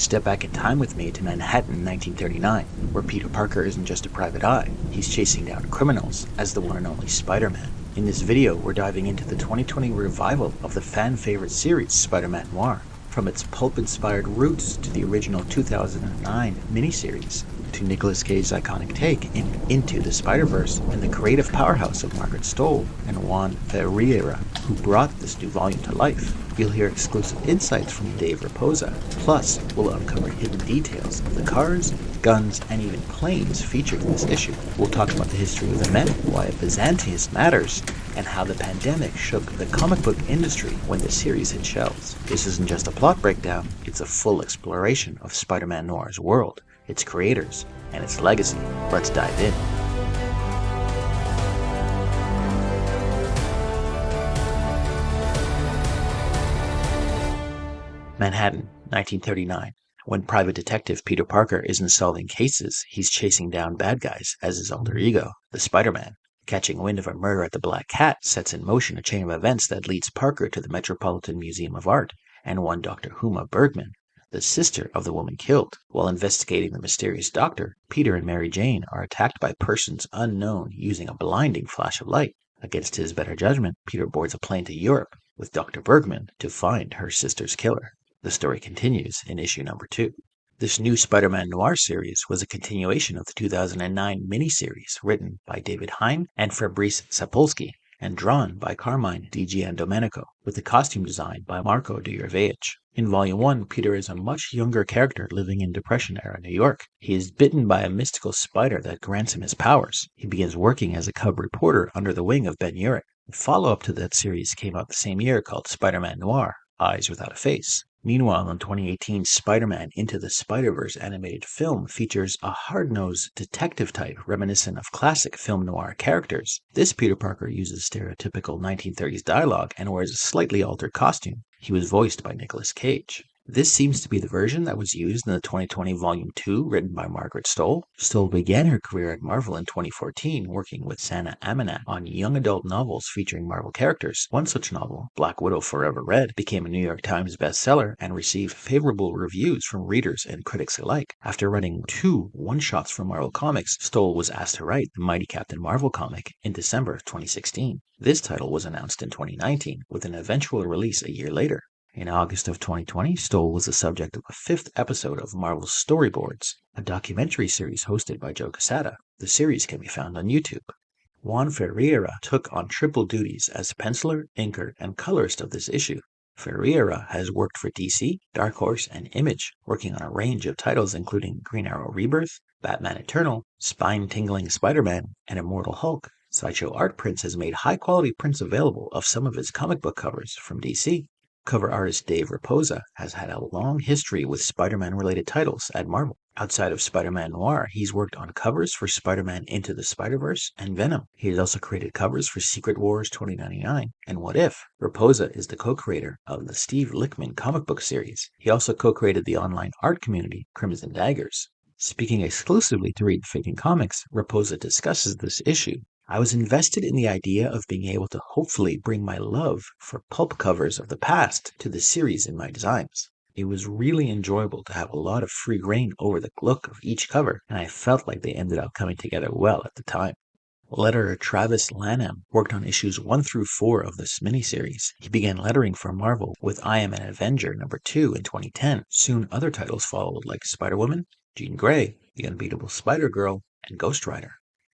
Step back in time with me to Manhattan in 1939, where Peter Parker isn't just a private eye, he's chasing down criminals as the one and only Spider-Man. In this video, we're diving into the 2020 revival of the fan-favorite series Spider-Man Noir, from its pulp-inspired roots to the original 2009 miniseries, to Nicolas Cage's iconic take Into the Spider-Verse and the creative powerhouse of Margaret Stohl and Juan Ferreira, who brought this new volume to life. You'll hear exclusive insights from Dave Raposa, plus we'll uncover hidden details of the cars, guns, and even planes featured in this issue. We'll talk about the history of the Met, why a Byzantius matters, and how the pandemic shook the comic book industry when the series hit shelves. This isn't just a plot breakdown, it's a full exploration of Spider-Man Noir's world, its creators, and its legacy. Let's dive in. Manhattan, 1939. When private detective Peter Parker isn't solving cases, he's chasing down bad guys as his alter ego, the Spider-Man. Catching wind of a murder at the Black Cat sets in motion a chain of events that leads Parker to the Metropolitan Museum of Art and one Dr. Huma Bergman, the sister of the woman killed. While investigating the mysterious doctor, Peter and Mary Jane are attacked by persons unknown using a blinding flash of light. Against his better judgment, Peter boards a plane to Europe with Dr. Bergman to find her sister's killer. The story continues in issue number 2. This new Spider-Man Noir series was a continuation of the 2009 miniseries written by David Hine and Fabrice Sapolsky and drawn by Carmine Di Giandomenico, with the costume design by Marco de Urvage. In Volume 1, Peter is a much younger character living in Depression-era New York. He is bitten by a mystical spider that grants him his powers. He begins working as a cub reporter under the wing of Ben Urich. A follow-up to that series came out the same year called Spider-Man Noir, Eyes Without a Face. Meanwhile, in 2018's Spider-Man Into the Spider-Verse animated film features a hard-nosed detective type reminiscent of classic film noir characters. This Peter Parker uses stereotypical 1930s dialogue and wears a slightly altered costume. He was voiced by Nicolas Cage. This seems to be the version that was used in the 2020 Volume 2 written by Margaret Stohl. Stohl began her career at Marvel in 2014 working with Sana Amanat on young adult novels featuring Marvel characters. One such novel, Black Widow Forever Red, became a New York Times bestseller and received favorable reviews from readers and critics alike. After writing 2 one-shots from Marvel Comics, Stohl was asked to write the Mighty Captain Marvel comic in December of 2016. This title was announced in 2019 with an eventual release a year later. In August of 2020, Stohl was the subject of a 5th episode of Marvel's Storyboards, a documentary series hosted by Joe Quesada. The series can be found on YouTube. Juan Ferreira took on triple duties as penciler, inker, and colorist of this issue. Ferreira has worked for DC, Dark Horse, and Image, working on a range of titles including Green Arrow Rebirth, Batman Eternal, Spine-Tingling Spider-Man, and Immortal Hulk. Sideshow Art Prints has made high-quality prints available of some of his comic book covers from DC. Cover artist Dave Raposa has had a long history with Spider-Man-related titles at Marvel. Outside of Spider-Man Noir, he's worked on covers for Spider-Man Into the Spider-Verse and Venom. He has also created covers for Secret Wars 2099 and What If. Raposa is the co-creator of the Steve Lichtman comic book series. He also co-created the online art community Crimson Daggers. Speaking exclusively to Read Faking Comics, Raposa discusses this issue. I was invested in the idea of being able to hopefully bring my love for pulp covers of the past to the series in my designs. It was really enjoyable to have a lot of free reign over the look of each cover, and I felt like they ended up coming together well at the time. Letterer Travis Lanham worked on issues 1 through 4 of this miniseries. He began lettering for Marvel with I Am an Avenger #2 in 2010. Soon other titles followed like Spider-Woman, Jean Grey, The Unbeatable Spider-Girl, and Ghost Rider.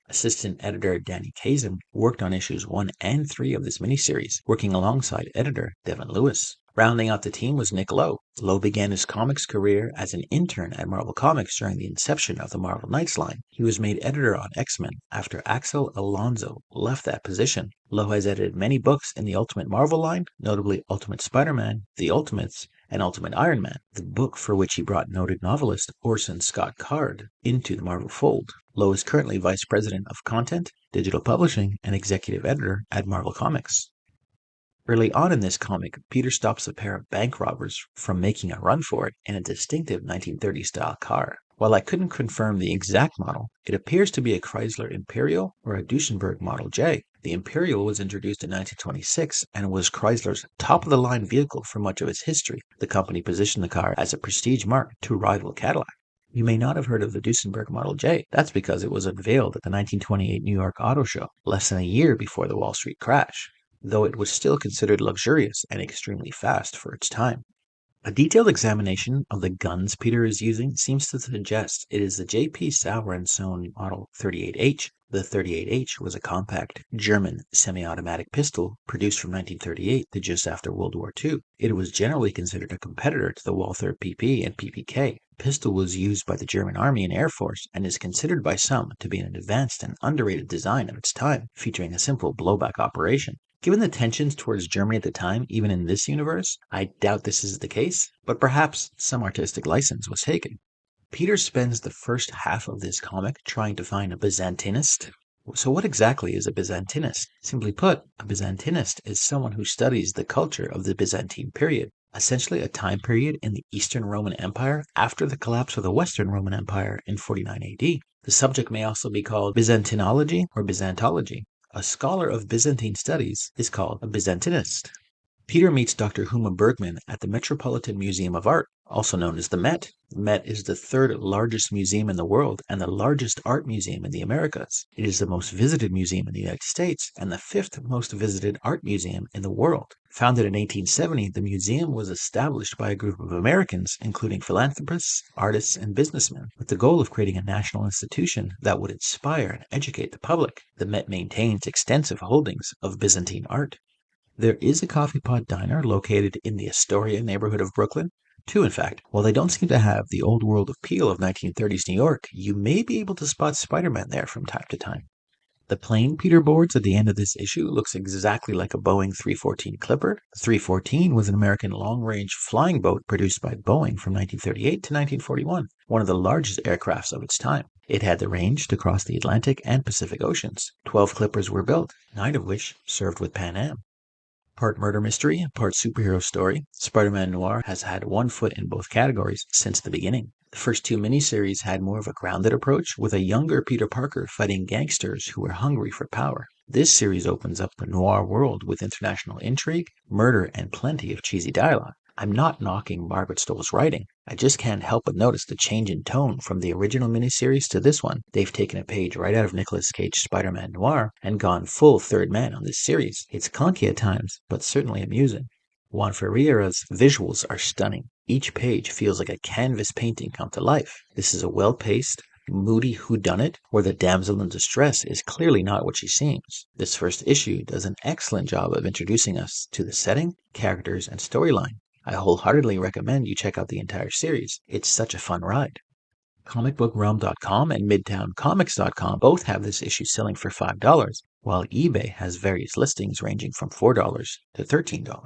Assistant editor Danny Kazem worked on issues 1 and 3 of this miniseries, working alongside editor Devin Lewis. Rounding out the team was Nick Lowe. Lowe began his comics career as an intern at Marvel Comics during the inception of the Marvel Knights line. He was made editor on X-Men after Axel Alonso left that position. Lowe has edited many books in the Ultimate Marvel line, notably Ultimate Spider-Man, The Ultimates, and Ultimate Iron Man, the book for which he brought noted novelist Orson Scott Card into the Marvel fold. Lowe is currently Vice President of Content, Digital Publishing, and Executive Editor at Marvel Comics. Early on in this comic, Peter stops a pair of bank robbers from making a run for it in a distinctive 1930s-style car. While I couldn't confirm the exact model, it appears to be a Chrysler Imperial or a Duesenberg Model J. The Imperial was introduced in 1926 and was Chrysler's top-of-the-line vehicle for much of its history. The company positioned the car as a prestige mark to rival Cadillac. You may not have heard of the Duesenberg Model J. That's because it was unveiled at the 1928 New York Auto Show, less than a year before the Wall Street crash, though it was still considered luxurious and extremely fast for its time. A detailed examination of the guns Peter is using seems to suggest it is the J.P. Sauer & Son Model 38H. The 38H was a compact German semi-automatic pistol produced from 1938 to just after World War II. It was generally considered a competitor to the Walther PP and PPK. The pistol was used by the German Army and Air Force and is considered by some to be an advanced and underrated design of its time, featuring a simple blowback operation. Given the tensions towards Germany at the time, even in this universe, I doubt this is the case, but perhaps some artistic license was taken. Peter spends the first half of this comic trying to find a Byzantinist. So what exactly is a Byzantinist? Simply put, a Byzantinist is someone who studies the culture of the Byzantine period, essentially a time period in the Eastern Roman Empire after the collapse of the Western Roman Empire in 49 AD. The subject may also be called Byzantinology or Byzantology. A scholar of Byzantine studies is called a Byzantinist. Peter meets Dr. Huma Bergman at the Metropolitan Museum of Art, also known as the Met. The Met is the third largest museum in the world and the largest art museum in the Americas. It is the most visited museum in the United States and the fifth most visited art museum in the world. Founded in 1870, the museum was established by a group of Americans, including philanthropists, artists, and businessmen, with the goal of creating a national institution that would inspire and educate the public. The Met maintains extensive holdings of Byzantine art. There is a coffee pot diner located in the Astoria neighborhood of Brooklyn. Two, in fact. While they don't seem to have the old world appeal of 1930s New York, you may be able to spot Spider-Man there from time to time. The plane Peter boards at the end of this issue looks exactly like a Boeing 314 Clipper. The 314 was an American long-range flying boat produced by Boeing from 1938 to 1941, one of the largest aircrafts of its time. It had the range to cross the Atlantic and Pacific Oceans. 12 Clippers were built, 9 of which served with Pan Am. Part murder mystery, part superhero story, Spider-Man Noir has had one foot in both categories since the beginning. The first two miniseries had more of a grounded approach, with a younger Peter Parker fighting gangsters who were hungry for power. This series opens up the noir world with international intrigue, murder, and plenty of cheesy dialogue. I'm not knocking Margaret Stoll's writing. I just can't help but notice the change in tone from the original miniseries to this one. They've taken a page right out of Nicolas Cage's Spider-Man Noir and gone full third man on this series. It's clunky at times, but certainly amusing. Juan Ferreira's visuals are stunning. Each page feels like a canvas painting come to life. This is a well-paced, moody whodunit where the damsel in distress is clearly not what she seems. This first issue does an excellent job of introducing us to the setting, characters, and storyline. I wholeheartedly recommend you check out the entire series. It's such a fun ride. ComicBookRealm.com and MidtownComics.com both have this issue selling for $5, while eBay has various listings ranging from $4 to $13.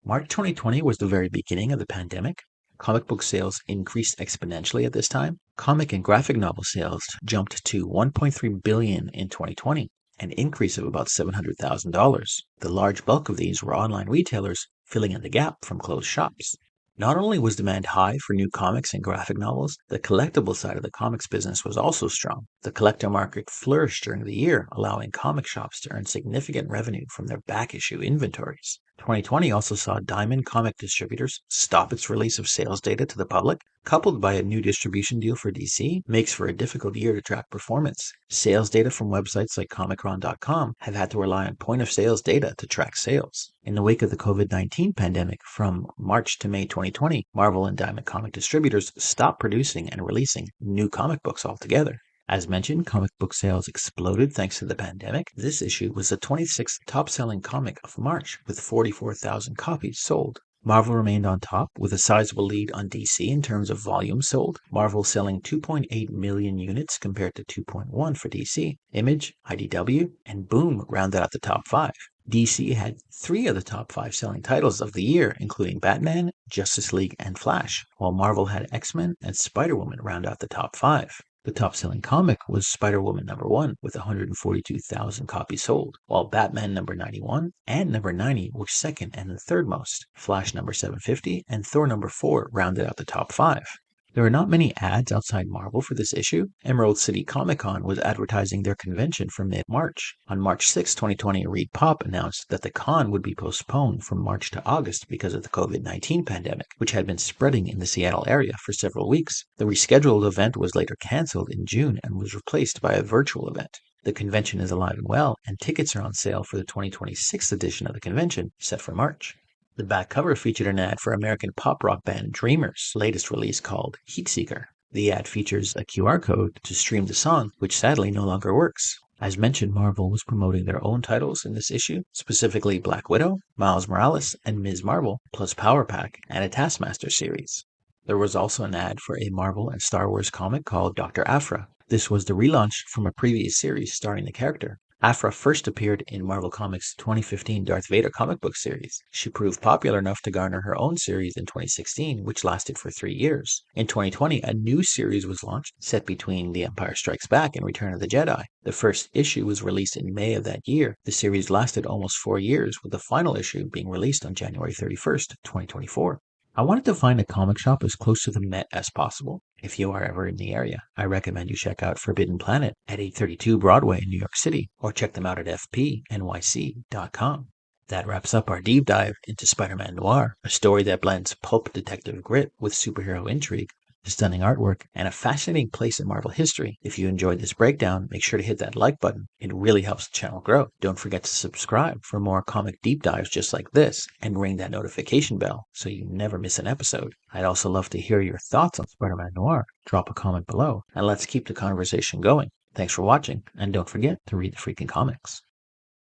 March 2020 was the very beginning of the pandemic. Comic book sales increased exponentially at this time. Comic and graphic novel sales jumped to $1.3 billion in 2020, an increase of about $700,000. The large bulk of these were online retailers, filling in the gap from closed shops. Not only was demand high for new comics and graphic novels, the collectible side of the comics business was also strong. The collector market flourished during the year, allowing comic shops to earn significant revenue from their back issue inventories. 2020 also saw Diamond Comic Distributors stop its release of sales data to the public, coupled by a new distribution deal for DC, makes for a difficult year to track performance. Sales data from websites like Comicron.com have had to rely on point-of-sales data to track sales. In the wake of the COVID-19 pandemic, from March to May 2020, Marvel and Diamond Comic Distributors stopped producing and releasing new comic books altogether. As mentioned, comic book sales exploded thanks to the pandemic. This issue was the 26th top-selling comic of March, with 44,000 copies sold. Marvel remained on top, with a sizable lead on DC in terms of volume sold. Marvel selling 2.8 million units compared to 2.1 for DC. Image, IDW, and Boom rounded out the top 5. DC had 3 of the top 5 selling titles of the year, including Batman, Justice League, and Flash, while Marvel had X-Men and Spider-Woman round out the top 5. The top-selling comic was Spider-Woman #1 with 142,000 copies sold, while Batman #91 and #90 were second and the third most. Flash #750 and Thor #4 rounded out the top 5. There were not many ads outside Marvel for this issue. Emerald City Comic Con was advertising their convention for mid-March. On March 6, 2020, Reed Pop announced that the con would be postponed from March to August because of the COVID-19 pandemic, which had been spreading in the Seattle area for several weeks. The rescheduled event was later canceled in June and was replaced by a virtual event. The convention is alive and well, and tickets are on sale for the 2026 edition of the convention, set for March. The back cover featured an ad for American pop rock band Dreamers' latest release called Heatseeker. The ad features a QR code to stream the song, which sadly no longer works. As mentioned, Marvel was promoting their own titles in this issue, specifically Black Widow, Miles Morales, and Ms. Marvel, plus Power Pack and a Taskmaster series. There was also an ad for a Marvel and Star Wars comic called Dr. Aphra. This was the relaunch from a previous series starring the character. Aphra first appeared in Marvel Comics' 2015 Darth Vader comic book series. She proved popular enough to garner her own series in 2016, which lasted for 3 years. In 2020, a new series was launched, set between The Empire Strikes Back and Return of the Jedi. The first issue was released in May of that year. The series lasted almost 4 years, with the final issue being released on January 31st, 2024. I wanted to find a comic shop as close to the Met as possible. If you are ever in the area, I recommend you check out Forbidden Planet at 832 Broadway in New York City, or check them out at fpnyc.com. That wraps up our deep dive into Spider-Man Noir, a story that blends pulp detective grit with superhero intrigue, stunning artwork, and a fascinating place in Marvel history. If you enjoyed this breakdown, make sure to hit that like button. It really helps the channel grow. Don't forget to subscribe for more comic deep dives just like this, and ring that notification bell so you never miss an episode. I'd also love to hear your thoughts on Spider-Man Noir. Drop a comment below, and let's keep the conversation going. Thanks for watching, and don't forget to read the freaking comics.